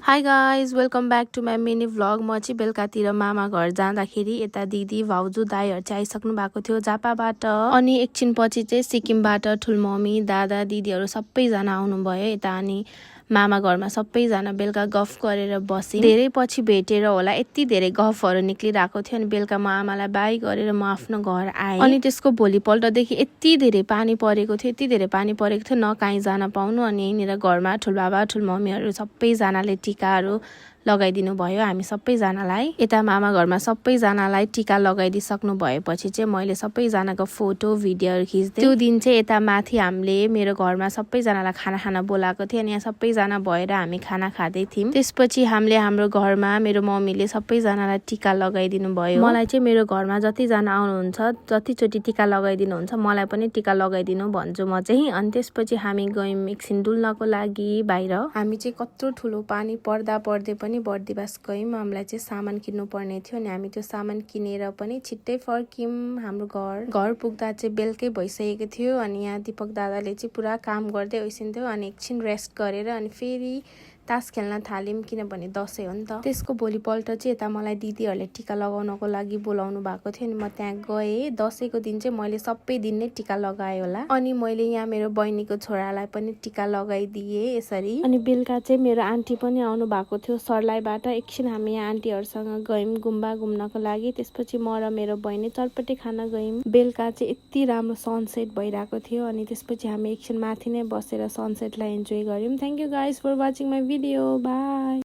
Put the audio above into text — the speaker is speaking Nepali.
High guys welcome back to my mini vlog. म चाहिँ बेलुकातिर मामा घर जाँदाखेरि यता दिदी भाउजू दाईहरू चाहिँ आइसक्नु भएको थियो झापाबाट। अनि एकछिनपछि चाहिँ सिक्किमबाट ठुलमम्मी दादा दिदीहरू सबैजना आउनुभयो यता। अनि मामा घरमा सबैजना बेलुका गफ गरेर बस्यौँ। धेरै पछि भेटेर होला यति धेरै गफहरू निक्लिरहेको थियो। अनि बेलुका म आमालाई बाई गरेर म आफ्नो घर आएँ। अनि त्यसको भोलिपल्टदेखि यति धेरै पानी परेको थियो न कहीँ जान पाउनु। अनि यहीँनिर घरमा ठुलबाबा ठुलमम्मीहरू सबैजनाले टिकाहरू लगाइदिनु भयो हामी सबैजनालाई। यता मामा घरमा सबैजनालाई टिका लगाइदिइसक्नु भएपछि चाहिँ मैले सबैजनाको फोटो भिडियोहरू खिच्दै। त्यो दिन चाहिँ यता माथि हामीले मेरो घरमा सबैजनालाई खाना खान बोलाएको थियो। अनि यहाँ सबैजना भएर हामी खाना खाँदै थियौँ। त्यसपछि हामीले हाम्रो घरमा मेरो मम्मीले सबैजनालाई टिका लगाइदिनु भयो। मलाई चाहिँ मेरो घरमा जतिजना आउनुहुन्छ जतिचोटि टिका लगाइदिनुहुन्छ मलाई पनि टिका लगाइदिनु भन्छु म चाहिँ। अनि त्यसपछि हामी गयौँ एकछिन डुल्नको लागि बाहिर। हामी चाहिँ कत्रो ठुलो पानी पर्दा पर्दै पनि बर्दिवास गयौँ। हामीलाई चाहिँ सामान किन्नु पर्ने थियो। अनि हामी त्यो सामान किनेर पनि छिट्टै फर्क्यौँ हाम्रो घर पुग्दा चाहिँ बेलुकै भइसकेको थियो। अनि यहाँ दिपक दादाले चाहिँ पुरा काम गर्दै ओइसिन्थ्यो। अनि एकछिन रेस्ट गरेर अनि फेरि तास खेल्न थाल्यौँ किनभने दसैँ हो नि त। त्यसको भोलिपल्ट चाहिँ यता मलाई दिदीहरूले टिका लगाउनको लागि बोलाउनु भएको थियो। अनि म त्यहाँ गएँ। दसैँको दिन चाहिँ मैले सबै दिन नै टिका लगाएँ होला। अनि मैले यहाँ मेरो बहिनीको छोरालाई पनि टिका लगाइदिएँ यसरी। अनि बेलुका चाहिँ मेरो आन्टी पनि आउनु भएको थियो सर्लाहीबाट। एकछिन हामी यहाँ आन्टीहरूसँग गयौँ गुम्बा घुम्नको लागि। त्यसपछि म र मेरो बहिनी चटपटे खान गयौँ। बेलुका चाहिँ यति राम्रो सनसेट भइरहेको थियो। अनि त्यसपछि हामी एकछिन माथि नै बसेर सनसेटलाई इन्जोय गऱ्यौँ। Thank you guys for watching my video. By.